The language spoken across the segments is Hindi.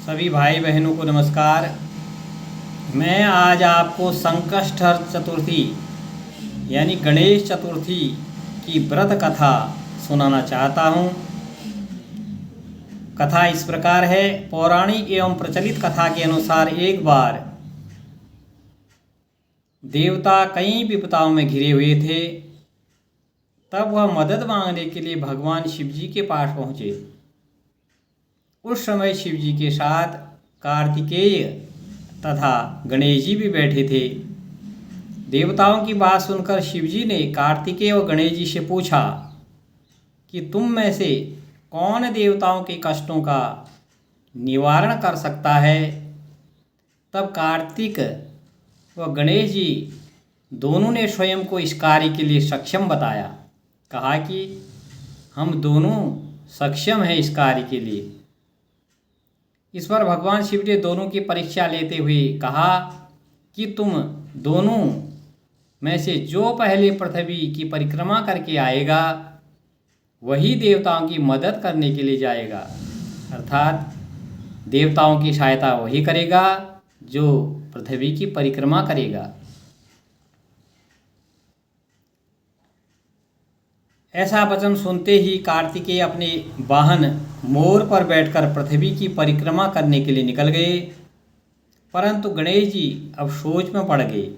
सभी भाई बहनों को नमस्कार। मैं आज आपको संकष्टहर चतुर्थी यानी गणेश चतुर्थी की व्रत कथा सुनाना चाहता हूँ। कथा इस प्रकार है। पौराणिक एवं प्रचलित कथा के अनुसार एक बार देवता कई विपदाओं में घिरे हुए थे। तब वह मदद मांगने के लिए भगवान शिव जी के पास पहुँचे। उस समय शिव जी के साथ कार्तिकेय तथा गणेश जी भी बैठे थे। देवताओं की बात सुनकर शिव जी ने कार्तिकेय और गणेश जी से पूछा कि तुम में से कौन देवताओं के कष्टों का निवारण कर सकता है। तब कार्तिक व गणेश जी दोनों ने स्वयं को इस कार्य के लिए सक्षम बताया। कहा कि हम दोनों सक्षम हैं इस कार्य के लिए। इस पर भगवान शिव ने दोनों की परीक्षा लेते हुए कहा कि तुम दोनों में से जो पहले पृथ्वी की परिक्रमा करके आएगा वही देवताओं की मदद करने के लिए जाएगा। अर्थात देवताओं की सहायता वही करेगा जो पृथ्वी की परिक्रमा करेगा। ऐसा वचन सुनते ही कार्तिकेय अपने वाहन मोर पर बैठकर पृथ्वी की परिक्रमा करने के लिए निकल गए। परंतु गणेश जी अब सोच में पड़ गए।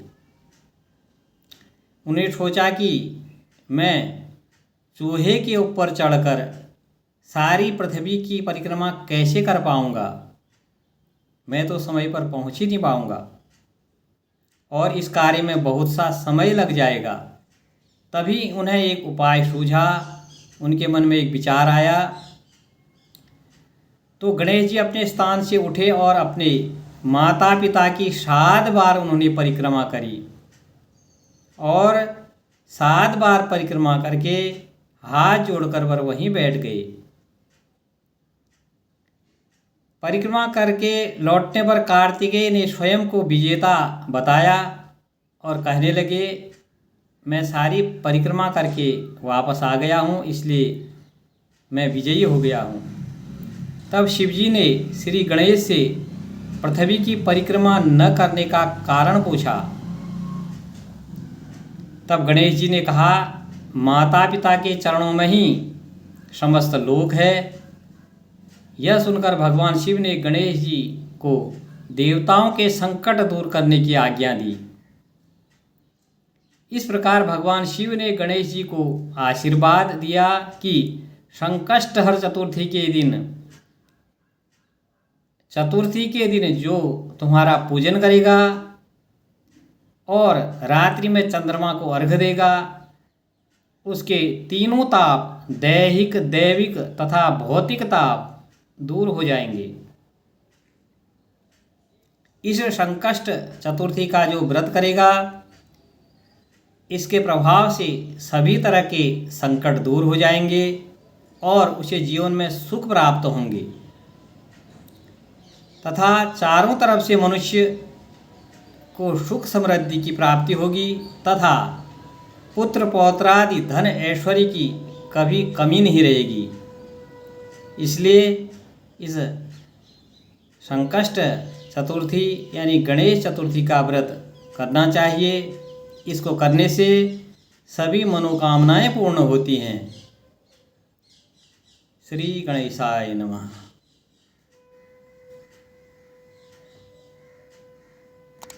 उन्हें सोचा कि मैं चूहे के ऊपर चढ़कर सारी पृथ्वी की परिक्रमा कैसे कर पाऊंगा। मैं तो समय पर पहुंच ही नहीं पाऊंगा और इस कार्य में बहुत सा समय लग जाएगा। तभी उन्हें एक उपाय सूझा। उनके मन में एक विचार आया। तो गणेश जी अपने स्थान से उठे और अपने माता पिता की 7 बार उन्होंने परिक्रमा करी और 7 बार परिक्रमा करके हाथ जोड़कर वह वहीं बैठ गए। परिक्रमा करके लौटने पर कार्तिकेय ने स्वयं को विजेता बताया और कहने लगे, मैं सारी परिक्रमा करके वापस आ गया हूँ, इसलिए मैं विजयी हो गया हूँ। तब शिवजी ने श्री गणेश से पृथ्वी की परिक्रमा न करने का कारण पूछा। तब गणेश जी ने कहा, माता पिता के चरणों में ही समस्त लोक है। यह सुनकर भगवान शिव ने गणेश जी को देवताओं के संकट दूर करने की आज्ञा दी। इस प्रकार भगवान शिव ने गणेश जी को आशीर्वाद दिया कि संकष्टहर चतुर्थी के दिन जो तुम्हारा पूजन करेगा और रात्रि में चंद्रमा को अर्घ्य देगा, उसके तीनों ताप दैहिक, दैविक तथा भौतिक ताप दूर हो जाएंगे। इस संकष्ट चतुर्थी का जो व्रत करेगा, इसके प्रभाव से सभी तरह के संकट दूर हो जाएंगे और उसे जीवन में सुख प्राप्त होंगे तथा चारों तरफ से मनुष्य को सुख समृद्धि की प्राप्ति होगी तथा पुत्र पौत्रादि धन ऐश्वर्य की कभी कमी नहीं रहेगी। इसलिए इस संकष्ट चतुर्थी यानी गणेश चतुर्थी का व्रत करना चाहिए। इसको करने से सभी मनोकामनाएं पूर्ण होती हैं। श्री गणेशाय नमः।